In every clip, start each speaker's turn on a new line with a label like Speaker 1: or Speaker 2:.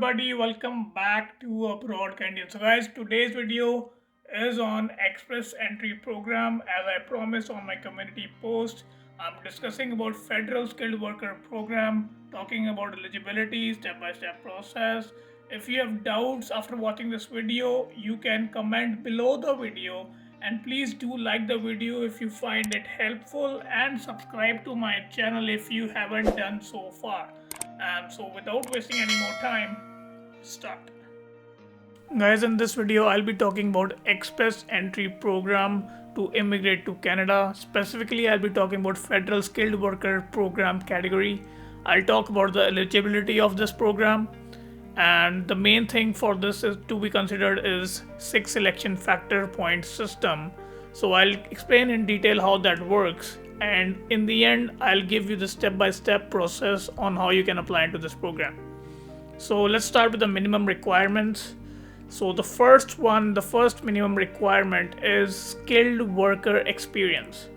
Speaker 1: everybody, welcome back to Abroad Candian. So guys, today's video is on Express Entry Program. As I promised on my community post, I'm discussing about Federal Skilled Worker Program, talking about eligibility, step-by-step process. If you have doubts after watching this video, you can comment below the video, and please do like the video if you find it helpful and subscribe to my channel if you haven't done so far. So without wasting any more time, start. Guys, in this video I'll be talking about Express Entry Program to immigrate to Canada. Specifically, I'll be talking about Federal Skilled Worker Program category. I'll talk about the eligibility of this program, and the main thing for this is to be considered is 6 selection factor point system. So I'll explain in detail how that works, and in the end I'll give you the step-by-step process on how you can apply into this program. So let's start with the minimum requirements. So the first minimum requirement is skilled worker experience.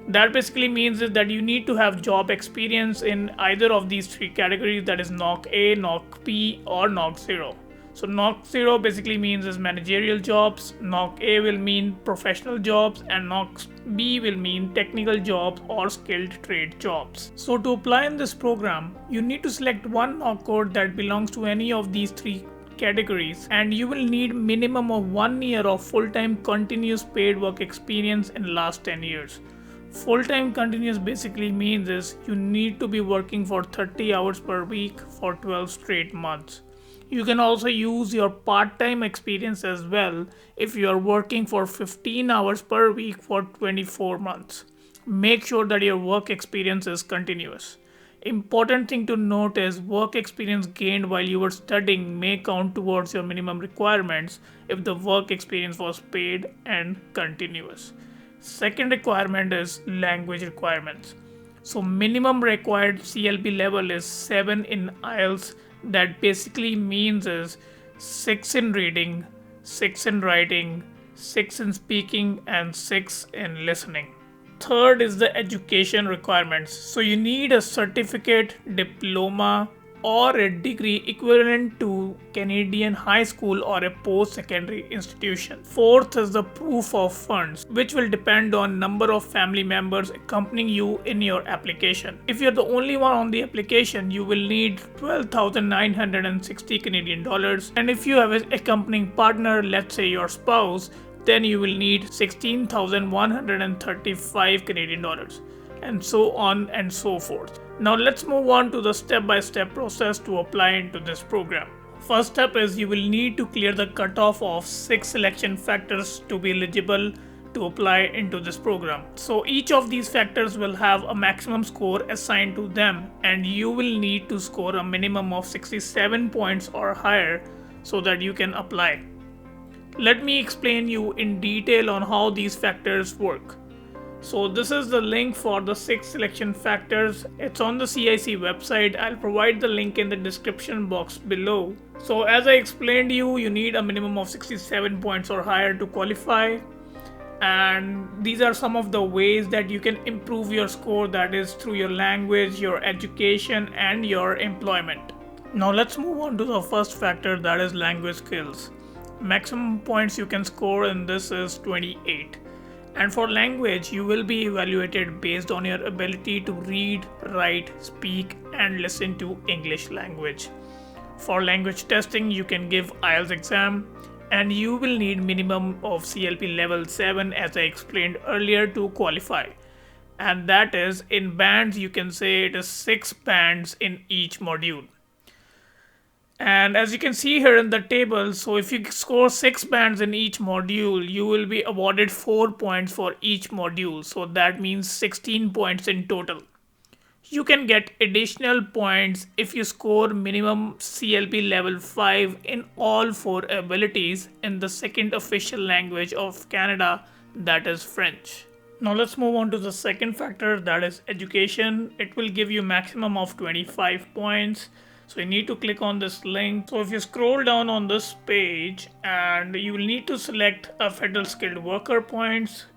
Speaker 1: That basically means is that you need to have job experience in either of these three categories, that is NOC A, NOC P or NOC 0. So NOC 0 basically means is managerial jobs, NOC A will mean professional jobs, and NOC B will mean technical jobs or skilled trade jobs. So to apply in this program, you need to select one NOC code that belongs to any of these three categories, and you will need minimum of 1 year of full-time continuous paid work experience in last 10 years. Full-time continuous basically means is you need to be working for 30 hours per week for 12 straight months. You can also use your part-time experience as well if you are working for 15 hours per week for 24 months. Make sure that your work experience is continuous. Important thing to note is work experience gained while you were studying may count towards your minimum requirements if the work experience was paid and continuous. Second requirement is language requirements. So minimum required CLB level is 7 in IELTS. That basically means is 6 in reading, 6 in writing, 6 in speaking, and 6 in listening. Third is the education requirements. So you need a certificate, diploma, or a degree equivalent to Canadian high school or a post-secondary institution. Fourth is the proof of funds, which will depend on number of family members accompanying you in your application. If you're the only one on the application, you will need 12,960 Canadian dollars, and if you have an accompanying partner, let's say your spouse, then you will need 16,135 Canadian dollars, and so on and so forth. Now let's move on to the step-by-step process to apply into this program. First step is you will need to clear the cutoff of 6 selection factors to be eligible to apply into this program. So each of these factors will have a maximum score assigned to them, and you will need to score a minimum of 67 points or higher so that you can apply. Let me explain you in detail on how these factors work. So this is the link for the 6 selection factors. It's on the CIC website. I'll provide the link in the description box below. So as I explained you need a minimum of 67 points or higher to qualify. And these are some of the ways that you can improve your score, that is through your language, your education, and your employment. Now let's move on to the first factor, that is language skills. Maximum points you can score in this is 28. And for language, you will be evaluated based on your ability to read, write, speak, and listen to English language. For language testing, you can give IELTS exam, and you will need minimum of CLB level 7 as I explained earlier to qualify. And that is in bands, you can say it is 6 bands in each module. And as you can see here in the table, so if you score 6 bands in each module, you will be awarded 4 points for each module. So that means 16 points in total. You can get additional points if you score minimum CLB level 5 in all 4 abilities in the second official language of Canada, that is French. Now let's move on to the second factor, that is education. It will give you maximum of 25 points. So you need to click on this link. So if you scroll down on this page, and you will need to select a federal skilled worker points,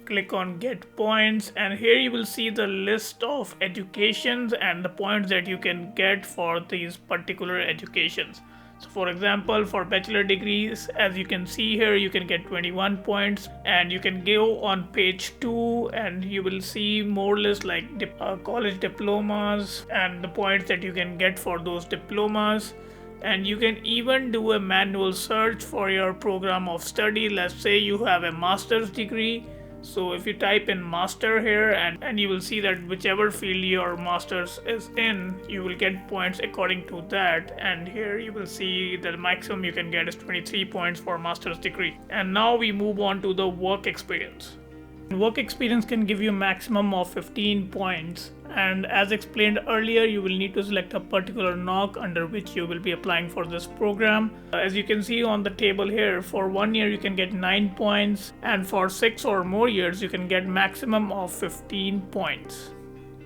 Speaker 1: click on get points, and here you will see the list of educations and the points that you can get for these particular educations. So for example, for bachelor degrees, as you can see here, you can get 21 points, and you can go on page 2 and you will see more or less like college diplomas and the points that you can get for those diplomas. And you can even do a manual search for your program of study. Let's say you have a master's degree. So if you type in master here, and you will see that whichever field your master's is in, you will get points according to that. And here you will see that the maximum you can get is 23 points for master's degree. And now we move on to the work experience. Work experience can give you a maximum of 15 points, and as explained earlier, you will need to select a particular NOC under which you will be applying for this program. As you can see on the table here, for 1 year you can get 9 points, and for 6 or more years you can get maximum of 15 points.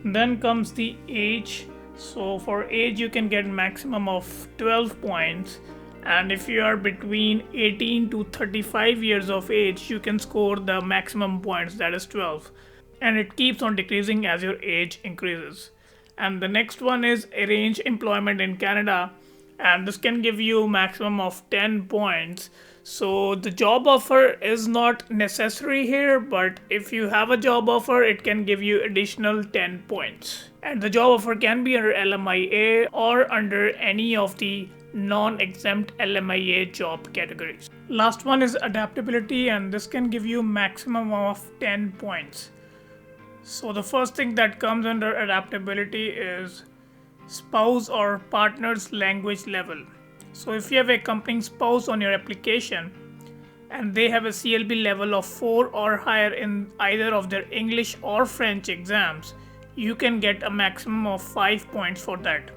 Speaker 1: Then comes the age. So for age you can get maximum of 12 points, and if you are between 18 to 35 years of age, you can score the maximum points, that is 12, and it keeps on decreasing as your age increases. And the next one is arrange employment in Canada, and this can give you maximum of 10 points. So the job offer is not necessary here, but if you have a job offer, it can give you additional 10 points. And the job offer can be under LMIA or under any of the non-exempt LMIA job categories. Last one is adaptability, and this can give you maximum of 10 points. So the first thing that comes under adaptability is spouse or partner's language level. So if you have a accompanying spouse on your application and they have a CLB level of 4 or higher in either of their English or French exams, you can get a maximum of 5 points for that.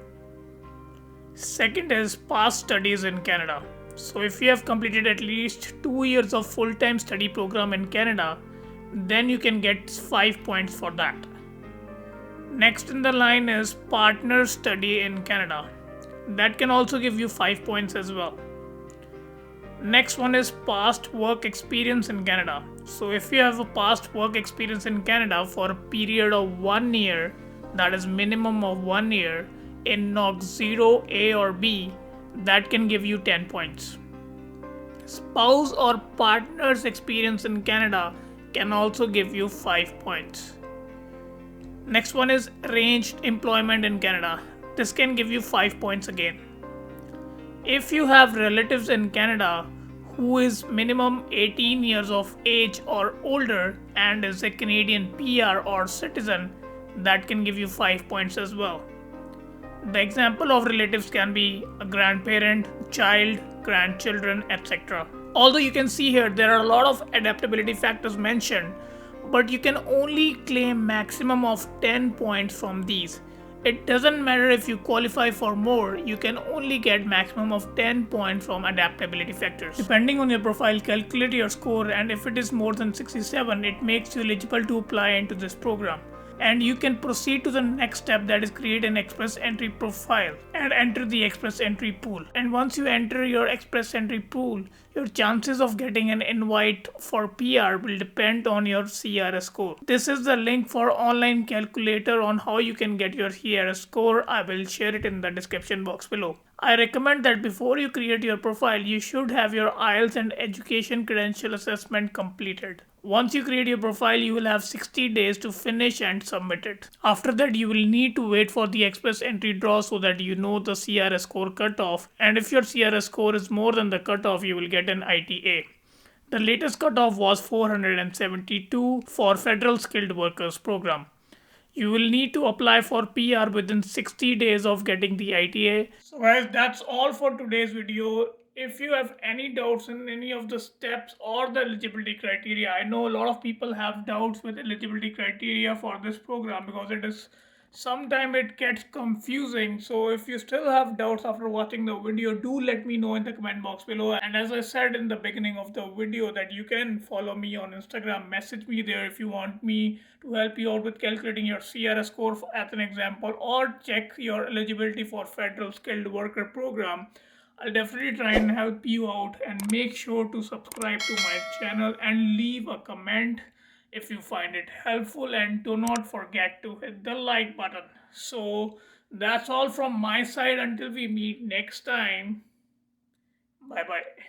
Speaker 1: Second is past studies in Canada. So if you have completed at least 2 years of full-time study program in Canada, then you can get 5 points for that. Next in the line is partner study in Canada. That can also give you 5 points as well. Next one is past work experience in Canada. So if you have a past work experience in Canada for a period of 1 year, that is minimum of 1 year, in NOC 0, A or B, that can give you 10 points. Spouse or partner's experience in Canada can also give you 5 points. Next one is arranged employment in Canada. This can give you 5 points again. If you have relatives in Canada who is minimum 18 years of age or older and is a Canadian PR or citizen, that can give you 5 points as well. The example of relatives can be a grandparent, child, grandchildren, etc. Although you can see here there are a lot of adaptability factors mentioned, but you can only claim maximum of 10 points from these. It doesn't matter if you qualify for more, you can only get maximum of 10 points from adaptability factors. Depending on your profile, calculate your score, and if it is more than 67, it makes you eligible to apply into this program. And you can proceed to the next step, that is create an express entry profile and enter the express entry pool. And once you enter your express entry pool, your chances of getting an invite for PR will depend on your CRS score. This is the link for online calculator on how you can get your CRS score. I will share it in the description box below. I recommend that before you create your profile, you should have your IELTS and education credential assessment completed. Once you create your profile, you will have 60 days to finish and submit it. After that, you will need to wait for the express entry draw so that you know the CRS score cutoff. And if your CRS score is more than the cutoff, you will get an ITA. The latest cutoff was 472 for Federal Skilled Workers Program. You will need to apply for PR within 60 days of getting the ITA. So guys, that's all for today's video. If you have any doubts in any of the steps or the eligibility criteria, I know a lot of people have doubts with eligibility criteria for this program because sometimes it gets confusing. So if you still have doubts after watching the video, do let me know in the comment box below. And as I said in the beginning of the video, that you can follow me on Instagram, message me there if you want me to help you out with calculating your CRS score as an example, or check your eligibility for Federal Skilled Worker Program. I'll definitely try and help you out, and make sure to subscribe to my channel and leave a comment if you find it helpful, and do not forget to hit the like button. So that's all from my side. Until we meet next time, bye bye.